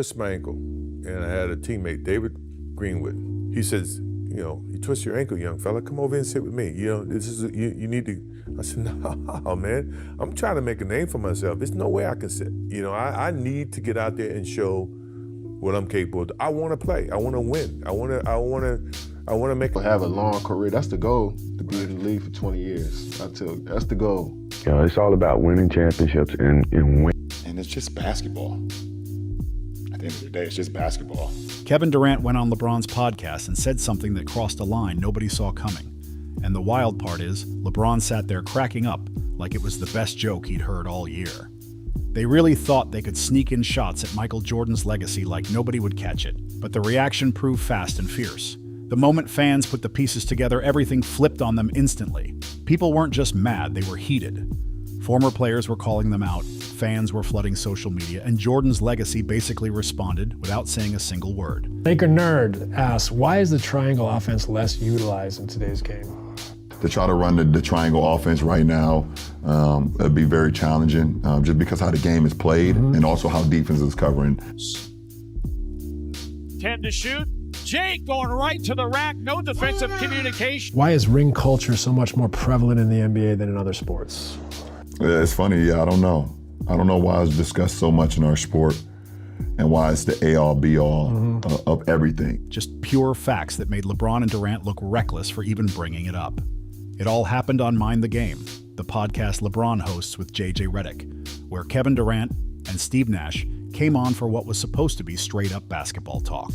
Twist my ankle, and I had a teammate, David Greenwood. He says, you know, you twist your ankle, young fella. Come over and sit with me. You know, this is you need to. I said, no, man. I'm trying to make a name for myself. There's no way I can sit. You know, I need to get out there and show what I'm capable of. I want to play. I want to win. I want to make. Have a long career. That's the goal. To be in the league for 20 years. That's the goal. You know, it's all about winning championships and win. And it's just basketball. At the end of the day, it's just basketball. Kevin Durant went on LeBron's podcast and said something that crossed a line nobody saw coming. And the wild part is, LeBron sat there cracking up like it was the best joke he'd heard all year. They really thought they could sneak in shots at Michael Jordan's legacy like nobody would catch it. But the reaction proved fast and fierce. The moment fans put the pieces together, everything flipped on them instantly. People weren't just mad, they were heated. Former players were calling them out, fans were flooding social media, and Jordan's legacy basically responded without saying a single word. Maker Nerd asks, why is the triangle offense less utilized in today's game? To try to run the triangle offense right now, it'd be very challenging, just because how the game is played and also how defense is covering. 10 to shoot. Jake going right to the rack, no defensive communication. Why is ring culture so much more prevalent in the NBA than in other sports? It's funny, I don't know. I don't know why it's discussed so much in our sport and why it's the A-all, B-all of everything. Just pure facts that made LeBron and Durant look reckless for even bringing it up. It all happened on Mind the Game, the podcast LeBron hosts with JJ Redick, where Kevin Durant and Steve Nash came on for what was supposed to be straight-up basketball talk.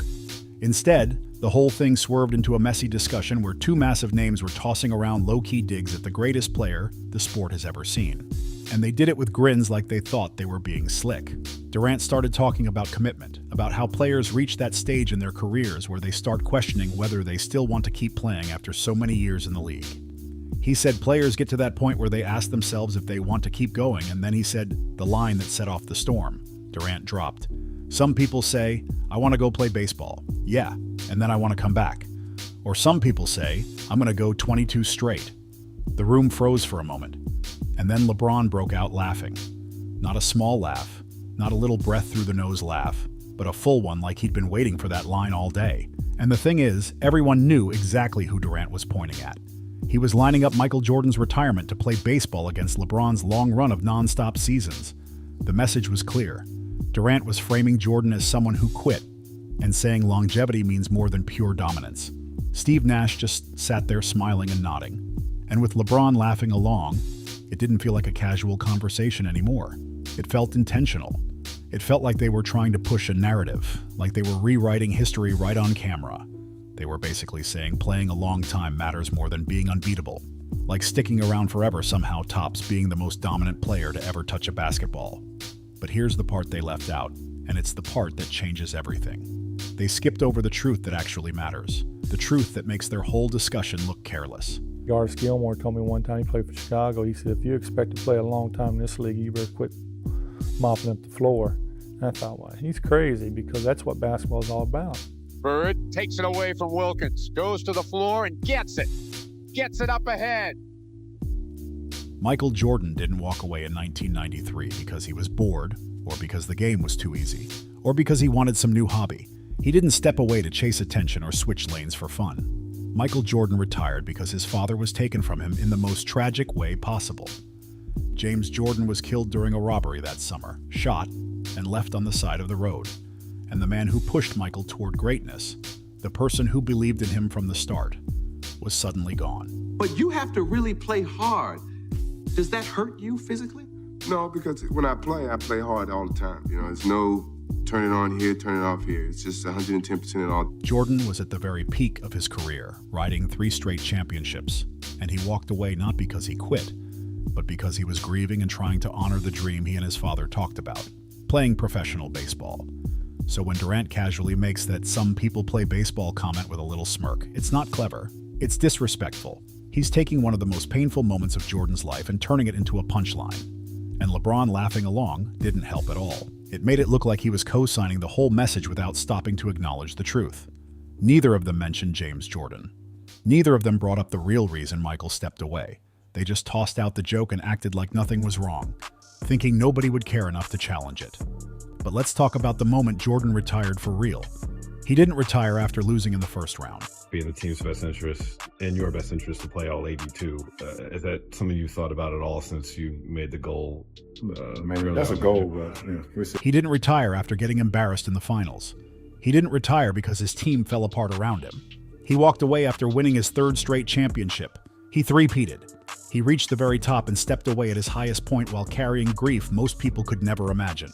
Instead, the whole thing swerved into a messy discussion where two massive names were tossing around low-key digs at the greatest player the sport has ever seen. And they did it with grins like they thought they were being slick. Durant started talking about commitment, about how players reach that stage in their careers where they start questioning whether they still want to keep playing after so many years in the league. He said players get to that point where they ask themselves if they want to keep going, and then he said the line that set off the storm. Durant dropped. Some people say, I want to go play baseball. Yeah, and then I want to come back. Or some people say, I'm going to go 22 straight. The room froze for a moment. And then LeBron broke out laughing. Not a small laugh, not a little breath through the nose laugh, but a full one like he'd been waiting for that line all day. And the thing is, everyone knew exactly who Durant was pointing at. He was lining up Michael Jordan's retirement to play baseball against LeBron's long run of non-stop seasons. The message was clear. Durant was framing Jordan as someone who quit, and saying longevity means more than pure dominance. Steve Nash just sat there smiling and nodding. And with LeBron laughing along, it didn't feel like a casual conversation anymore. It felt intentional. It felt like they were trying to push a narrative, like they were rewriting history right on camera. They were basically saying playing a long time matters more than being unbeatable. Like sticking around forever somehow tops being the most dominant player to ever touch a basketball. But here's the part they left out, and it's the part that changes everything. They skipped over the truth that actually matters, the truth that makes their whole discussion look careless. Garth Gilmore told me one time, he played for Chicago, he said, if you expect to play a long time in this league, you better quit mopping up the floor. And I thought, well, he's crazy, because that's what basketball is all about. Bird takes it away from Wilkins, goes to the floor and gets it. Gets it up ahead. Michael Jordan didn't walk away in 1993 because he was bored, or because the game was too easy, or because he wanted some new hobby. He didn't step away to chase attention or switch lanes for fun. Michael Jordan retired because his father was taken from him in the most tragic way possible. James Jordan was killed during a robbery that summer, shot, and left on the side of the road. And the man who pushed Michael toward greatness, the person who believed in him from the start, was suddenly gone. But you have to really play hard. Does that hurt you physically? No, because when I play hard all the time. You know, it's no turn it on here, turn it off here. It's just 110% at all. Jordan was at the very peak of his career, riding 3 straight championships, and he walked away not because he quit, but because he was grieving and trying to honor the dream he and his father talked about, playing professional baseball. So when Durant casually makes that some people play baseball comment with a little smirk, it's not clever, it's disrespectful. He's taking one of the most painful moments of Jordan's life and turning it into a punchline. And LeBron laughing along didn't help at all. It made it look like he was co-signing the whole message without stopping to acknowledge the truth. Neither of them mentioned James Jordan. Neither of them brought up the real reason Michael stepped away. They just tossed out the joke and acted like nothing was wrong, thinking nobody would care enough to challenge it. But let's talk about the moment Jordan retired for real. He didn't retire after losing in the first round. Be in the team's best interest, in your best interest to play all 82. Is that something you thought about at all since you made the goal? Maybe that's a goal, but yeah. He didn't retire after getting embarrassed in the finals. He didn't retire because his team fell apart around him. He walked away after winning his third straight championship. He three-peated. He reached the very top and stepped away at his highest point while carrying grief most people could never imagine.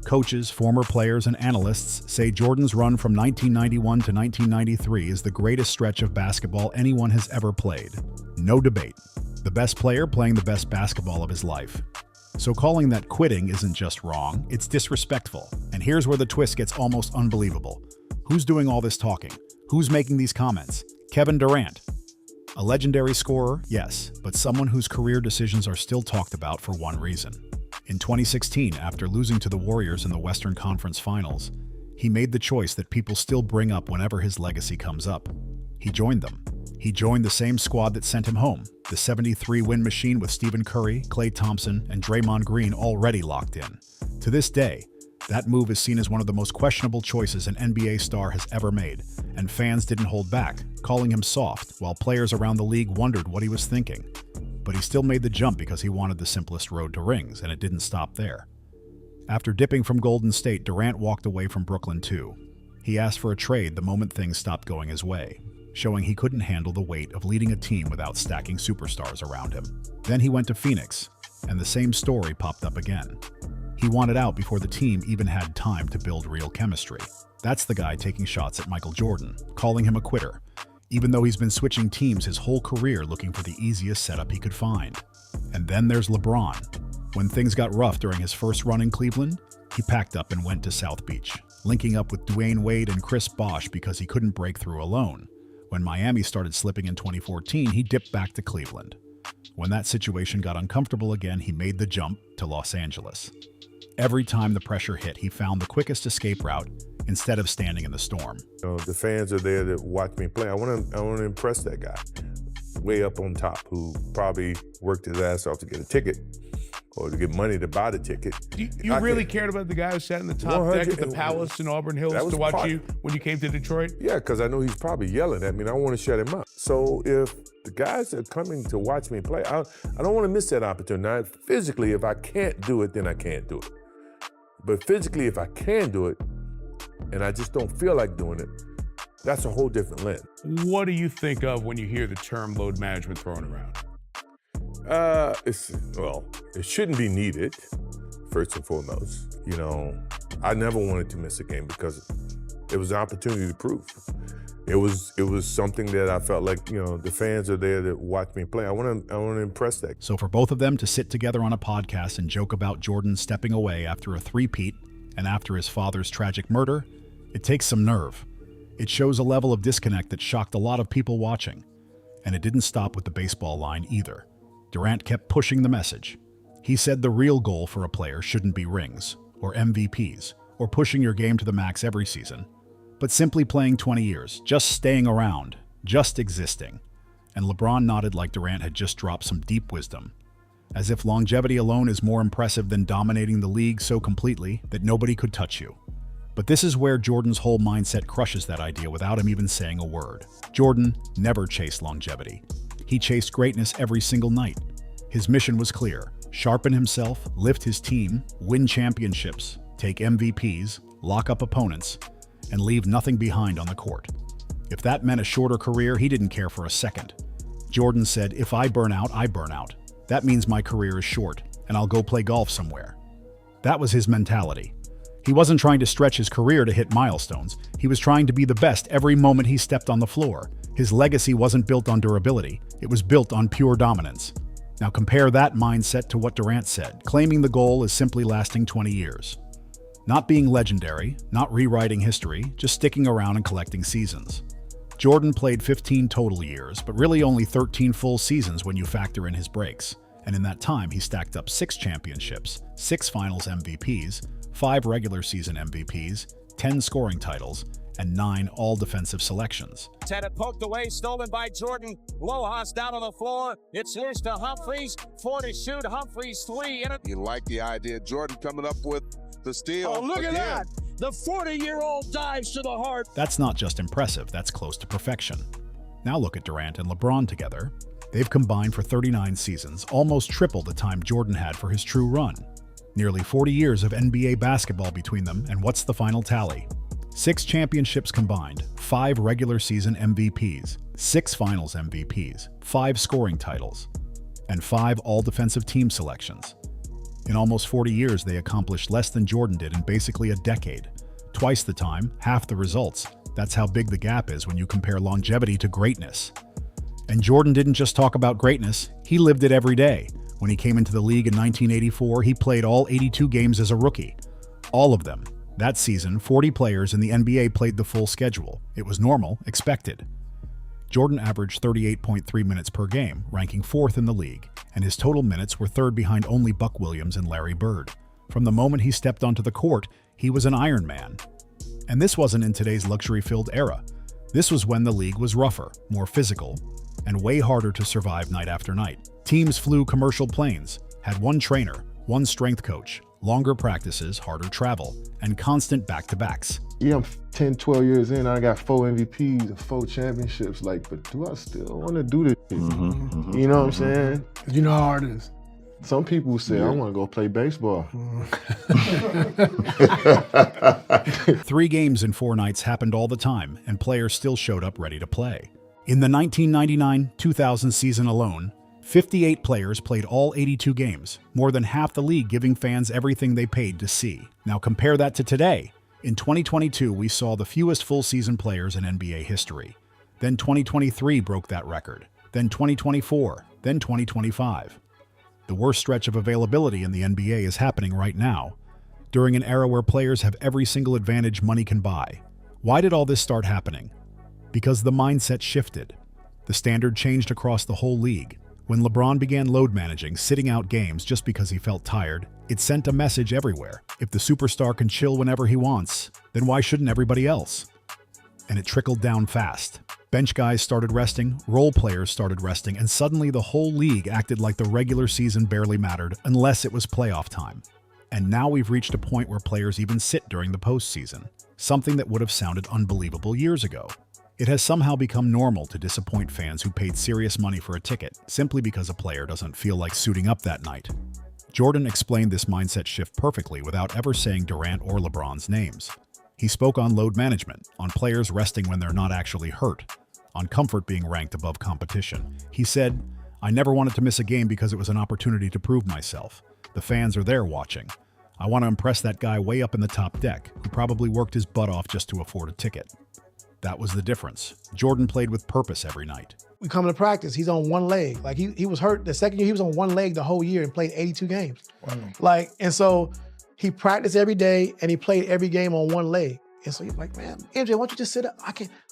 Coaches, former players, and analysts say Jordan's run from 1991 to 1993 is the greatest stretch of basketball anyone has ever played. No debate. The best player playing the best basketball of his life. So calling that quitting isn't just wrong, it's disrespectful. And here's where the twist gets almost unbelievable. Who's doing all this talking? Who's making these comments? Kevin Durant. A legendary scorer, yes, but someone whose career decisions are still talked about for one reason. In 2016, after losing to the Warriors in the Western Conference Finals, he made the choice that people still bring up whenever his legacy comes up. He joined them. He joined the same squad that sent him home, the 73-win machine with Stephen Curry, Klay Thompson, and Draymond Green already locked in. To this day, that move is seen as one of the most questionable choices an NBA star has ever made, and fans didn't hold back, calling him soft, while players around the league wondered what he was thinking. But he still made the jump because he wanted the simplest road to rings, and it didn't stop there. After dipping from Golden State, Durant walked away from Brooklyn too. He asked for a trade the moment things stopped going his way, showing he couldn't handle the weight of leading a team without stacking superstars around him. Then he went to Phoenix, and the same story popped up again. He wanted out before the team even had time to build real chemistry. That's the guy taking shots at Michael Jordan, calling him a quitter, even though he's been switching teams his whole career looking for the easiest setup he could find. And then there's LeBron. When things got rough during his first run in Cleveland, he packed up and went to South Beach, linking up with Dwayne Wade and Chris Bosh because he couldn't break through alone. When Miami started slipping in 2014, he dipped back to Cleveland. When that situation got uncomfortable again, he made the jump to Los Angeles. Every time the pressure hit, he found the quickest escape route instead of standing in the storm. You know, the fans are there to watch me play. I want to impress that guy way up on top who probably worked his ass off to get a ticket or to get money to buy the ticket. You really cared about the guy who sat in the top deck at the Palace in Auburn Hills to watch you when you came to Detroit? Yeah, because I know he's probably yelling at me and I want to shut him up. So if the guys are coming to watch me play, I don't want to miss that opportunity. Now, physically, if I can't do it, then I can't do it. But physically, if I can do it, and I just don't feel like doing it, that's a whole different lens. What do you think of when you hear the term load management thrown around? It shouldn't be needed, first and foremost. You know, I never wanted to miss a game because it was an opportunity to prove. It was something that I felt like, you know, the fans are there to watch me play. I want to impress that. So for both of them to sit together on a podcast and joke about Jordan stepping away after a three-peat and after his father's tragic murder, it takes some nerve. It shows a level of disconnect that shocked a lot of people watching. And it didn't stop with the baseball line either. Durant kept pushing the message. He said the real goal for a player shouldn't be rings, or MVPs, or pushing your game to the max every season, but simply playing 20 years, just staying around, just existing. And LeBron nodded like Durant had just dropped some deep wisdom, as if longevity alone is more impressive than dominating the league so completely that nobody could touch you. But this is where Jordan's whole mindset crushes that idea without him even saying a word. Jordan never chased longevity. He chased greatness every single night. His mission was clear: sharpen himself, lift his team, win championships, take MVPs, lock up opponents, and leave nothing behind on the court. If that meant a shorter career, he didn't care for a second. Jordan said, "If I burn out, I burn out. That means my career is short, and I'll go play golf somewhere." That was his mentality. He wasn't trying to stretch his career to hit milestones. He was trying to be the best every moment he stepped on the floor. His legacy wasn't built on durability. It was built on pure dominance. Now compare that mindset to what Durant said, claiming the goal is simply lasting 20 years. Not being legendary, not rewriting history, just sticking around and collecting seasons. Jordan played 15 total years, but really only 13 full seasons when you factor in his breaks. And in that time, he stacked up 6 championships, 6 finals MVPs, 5 regular season MVPs, 10 scoring titles, and 9 all-defensive selections. Had it poked away, stolen by Jordan. Lojas down on the floor. It's his to Humphries. 4 to shoot. Humphries 3. You like the idea of Jordan coming up with The steal. Oh, look at that. The 40-year-old dives to the heart. That's not just impressive, that's close to perfection. Now look at Durant and LeBron together. They've combined for 39 seasons, almost triple the time Jordan had for his true run. Nearly 40 years of NBA basketball between them, and what's the final tally? 6 championships combined, 5 regular season MVPs, 6 finals MVPs, 5 scoring titles, and 5 all-defensive team selections. In almost 40 years, they accomplished less than Jordan did in basically a decade. Twice the time, half the results. That's how big the gap is when you compare longevity to greatness. And Jordan didn't just talk about greatness, he lived it every day. When he came into the league in 1984, he played all 82 games as a rookie. All of them. That season, 40 players in the NBA played the full schedule. It was normal, expected. Jordan averaged 38.3 minutes per game, ranking 4th in the league, and his total minutes were 3rd behind only Buck Williams and Larry Bird. From the moment he stepped onto the court, he was an Iron Man. And this wasn't in today's luxury-filled era. This was when the league was rougher, more physical, and way harder to survive night after night. Teams flew commercial planes, had one trainer, one strength coach, longer practices, harder travel, and constant back-to-backs. Yeah, I'm 10, 12 years in, I got 4 MVPs and 4 championships, but do I still want to do this shit? You know what I'm saying? You know how hard it is. Some people say, I want to go play baseball. 3 games in 4 nights happened all the time, and players still showed up ready to play. In the 1999-2000 season alone, 58 players played all 82 games, more than half the league giving fans everything they paid to see. Now compare that to today. In 2022, we saw the fewest full-season players in NBA history. Then 2023 broke that record. Then 2024. Then 2025. The worst stretch of availability in the NBA is happening right now, during an era where players have every single advantage money can buy. Why did all this start happening? Because the mindset shifted. The standard changed across the whole league. When LeBron began load managing, sitting out games just because he felt tired, it sent a message everywhere. If the superstar can chill whenever he wants, then why shouldn't everybody else? And it trickled down fast. Bench guys started resting, role players started resting, and suddenly the whole league acted like the regular season barely mattered unless it was playoff time. And now we've reached a point where players even sit during the postseason, something that would have sounded unbelievable years ago. It has somehow become normal to disappoint fans who paid serious money for a ticket simply because a player doesn't feel like suiting up that night. Jordan explained this mindset shift perfectly without ever saying Durant or LeBron's names. He spoke on load management, on players resting when they're not actually hurt, on comfort being ranked above competition. He said, "I never wanted to miss a game because it was an opportunity to prove myself. The fans are there watching. I want to impress that guy way up in the top deck, who probably worked his butt off just to afford a ticket." That was the difference. Jordan played with purpose every night. We come to practice, he's on one leg. Like he was hurt the second year, he was on one leg the whole year and played 82 games. Wow. And so he practiced every day and he played every game on one leg. And so you're like, man, MJ, why don't you just sit up?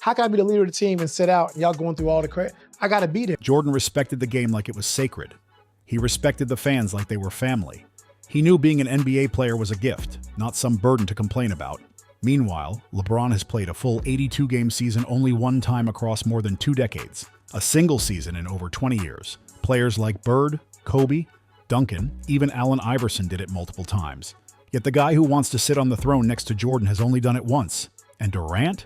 How can I be the leader of the team and sit out and y'all going through all the credit? I gotta be there. Jordan respected the game like it was sacred. He respected the fans like they were family. He knew being an NBA player was a gift, not some burden to complain about. Meanwhile, LeBron has played a full 82-game season only one time across more than 2 decades, a single season in over 20 years. Players like Bird, Kobe, Duncan, even Allen Iverson did it multiple times. Yet the guy who wants to sit on the throne next to Jordan has only done it once. And Durant?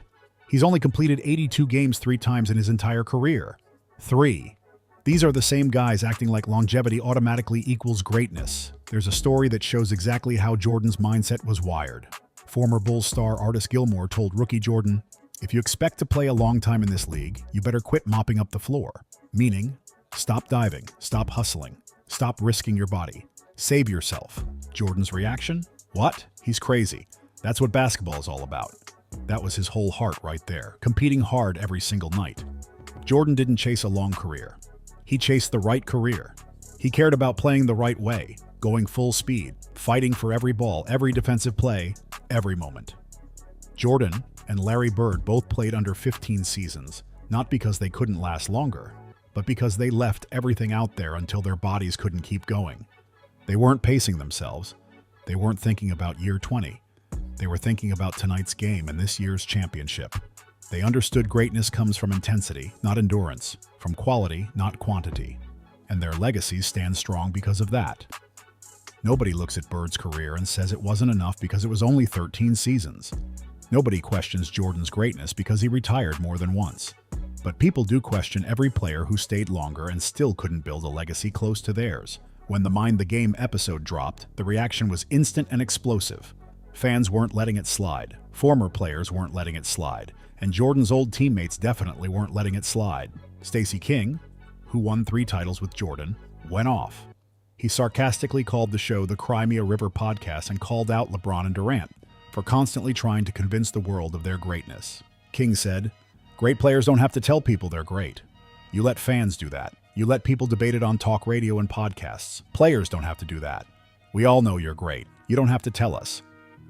He's only completed 82 games 3 times in his entire career. 3. These are the same guys acting like longevity automatically equals greatness. There's a story that shows exactly how Jordan's mindset was wired. Former Bulls star Artis Gilmore told rookie Jordan, "If you expect to play a long time in this league, you better quit mopping up the floor." Meaning, stop diving, stop hustling, stop risking your body. Save yourself. Jordan's reaction? What? He's crazy. That's what basketball is all about. That was his whole heart right there, competing hard every single night. Jordan didn't chase a long career. He chased the right career. He cared about playing the right way, going full speed, fighting for every ball, every defensive play, every moment. Jordan and Larry Bird both played under 15 seasons, not because they couldn't last longer, but because they left everything out there until their bodies couldn't keep going. They weren't pacing themselves. They weren't thinking about year 20. They were thinking about tonight's game and this year's championship. They understood greatness comes from intensity, not endurance, from quality, not quantity. And their legacies stand strong because of that. Nobody looks at Bird's career and says it wasn't enough because it was only 13 seasons. Nobody questions Jordan's greatness because he retired more than once. But people do question every player who stayed longer and still couldn't build a legacy close to theirs. When the Mind the Game episode dropped, the reaction was instant and explosive. Fans weren't letting it slide. Former players weren't letting it slide. And Jordan's old teammates definitely weren't letting it slide. Stacey King, who won 3 titles with Jordan, went off. He sarcastically called the show the Cry Me a River podcast and called out LeBron and Durant for constantly trying to convince the world of their greatness. King said, "Great players don't have to tell people they're great. You let fans do that. You let people debate it on talk radio and podcasts. Players don't have to do that. We all know you're great. You don't have to tell us.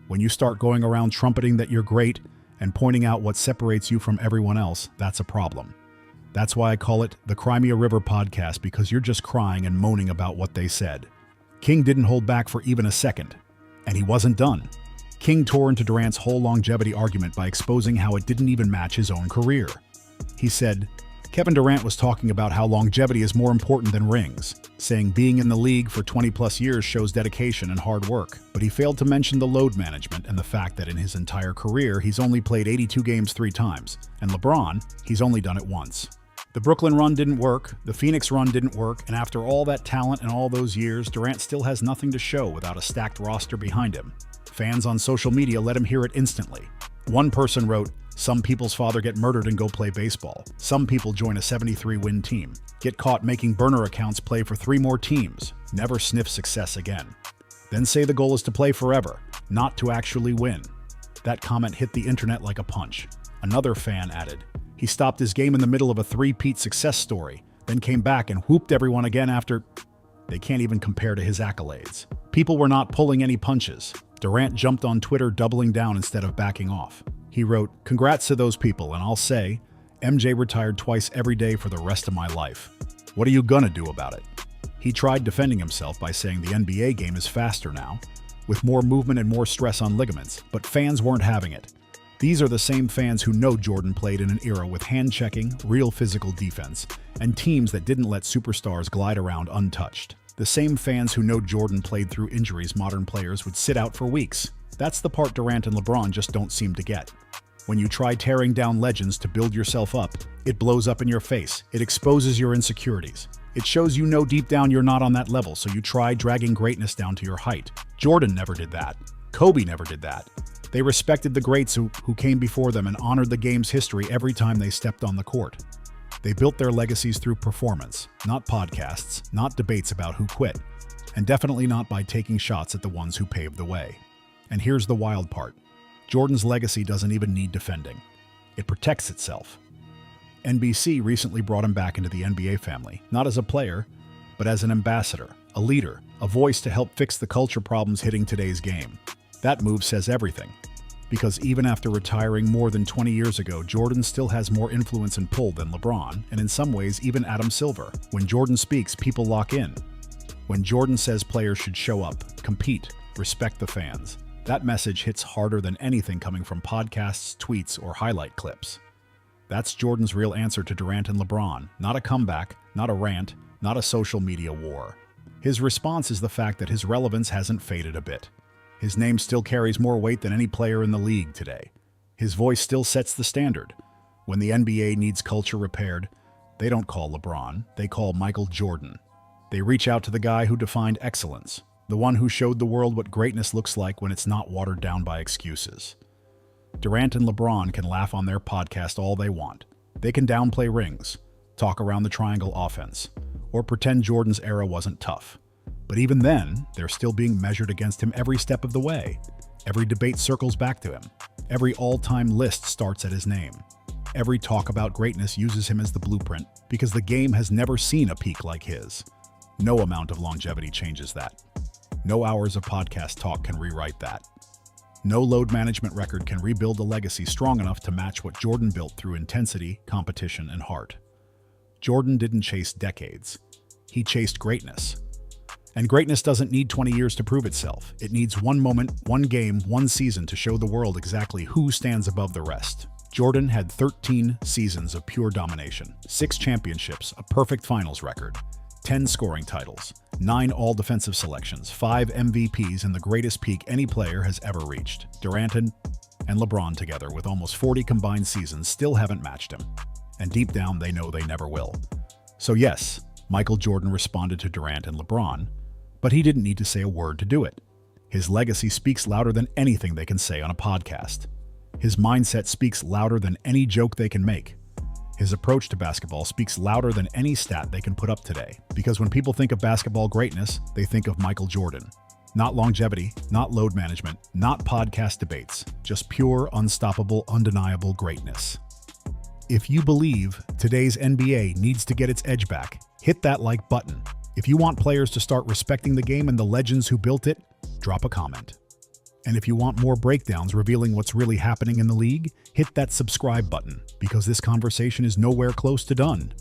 When you start going around trumpeting that you're great and pointing out what separates you from everyone else, that's a problem. That's why I call it the Cry Me a River podcast, because you're just crying and moaning about what they said." King didn't hold back for even a second. And he wasn't done. King tore into Durant's whole longevity argument by exposing how it didn't even match his own career. He said, Kevin Durant was talking about how longevity is more important than rings, saying being in the league for 20-plus years shows dedication and hard work, but he failed to mention the load management and the fact that in his entire career he's only played 82 games 3 times, and LeBron, he's only done it once. The Brooklyn run didn't work, the Phoenix run didn't work, and after all that talent and all those years, Durant still has nothing to show without a stacked roster behind him. Fans on social media let him hear it instantly. One person wrote, "Some people's father get murdered and go play baseball. Some people join a 73-win team, get caught making burner accounts, play for 3 more teams, never sniff success again. Then say the goal is to play forever, not to actually win." That comment hit the internet like a punch. Another fan added, "He stopped his game in the middle of a 3-peat success story, then came back and whooped everyone again after..." They can't even compare to his accolades. People were not pulling any punches. Durant jumped on Twitter, doubling down instead of backing off. He wrote, "Congrats to those people, and I'll say, MJ retired twice every day for the rest of my life. What are you gonna do about it?" He tried defending himself by saying the NBA game is faster now, with more movement and more stress on ligaments, but fans weren't having it. These are the same fans who know Jordan played in an era with hand-checking, real physical defense, and teams that didn't let superstars glide around untouched. The same fans who know Jordan played through injuries modern players would sit out for weeks. That's the part Durant and LeBron just don't seem to get. When you try tearing down legends to build yourself up, it blows up in your face. It exposes your insecurities. It shows you know deep down you're not on that level, so you try dragging greatness down to your height. Jordan never did that. Kobe never did that. They respected the greats who came before them and honored the game's history every time they stepped on the court. They built their legacies through performance, not podcasts, not debates about who quit, and definitely not by taking shots at the ones who paved the way. And here's the wild part. Jordan's legacy doesn't even need defending. It protects itself. NBC recently brought him back into the NBA family, not as a player, but as an ambassador, a leader, a voice to help fix the culture problems hitting today's game. That move says everything. Because even after retiring more than 20 years ago, Jordan still has more influence and pull than LeBron, and in some ways even Adam Silver. When Jordan speaks, people lock in. When Jordan says players should show up, compete, respect the fans, that message hits harder than anything coming from podcasts, tweets, or highlight clips. That's Jordan's real answer to Durant and LeBron, not a comeback, not a rant, not a social media war. His response is the fact that his relevance hasn't faded a bit. His name still carries more weight than any player in the league today. His voice still sets the standard. When the NBA needs culture repaired, they don't call LeBron, they call Michael Jordan. They reach out to the guy who defined excellence, the one who showed the world what greatness looks like when it's not watered down by excuses. Durant and LeBron can laugh on their podcast all they want. They can downplay rings, talk around the triangle offense, or pretend Jordan's era wasn't tough. But even then, they're still being measured against him every step of the way. Every debate circles back to him. Every all-time list starts at his name. Every talk about greatness uses him as the blueprint because the game has never seen a peak like his. No amount of longevity changes that. No hours of podcast talk can rewrite that. No load management record can rebuild a legacy strong enough to match what Jordan built through intensity, competition, and heart. Jordan didn't chase decades. He chased greatness. And greatness doesn't need 20 years to prove itself. It needs one moment, one game, one season to show the world exactly who stands above the rest. Jordan had 13 seasons of pure domination, 6 championships, a perfect finals record. 10 scoring titles, 9 all-defensive selections, 5 MVPs, and the greatest peak any player has ever reached. Durant and LeBron together, with almost 40 combined seasons, still haven't matched him. And deep down, they know they never will. So yes, Michael Jordan responded to Durant and LeBron, but he didn't need to say a word to do it. His legacy speaks louder than anything they can say on a podcast. His mindset speaks louder than any joke they can make. His approach to basketball speaks louder than any stat they can put up today. Because when people think of basketball greatness, they think of Michael Jordan. Not longevity, not load management, not podcast debates, just pure, unstoppable, undeniable greatness. If you believe today's NBA needs to get its edge back, hit that like button. If you want players to start respecting the game and the legends who built it, drop a comment. And if you want more breakdowns revealing what's really happening in the league, hit that subscribe button, because this conversation is nowhere close to done.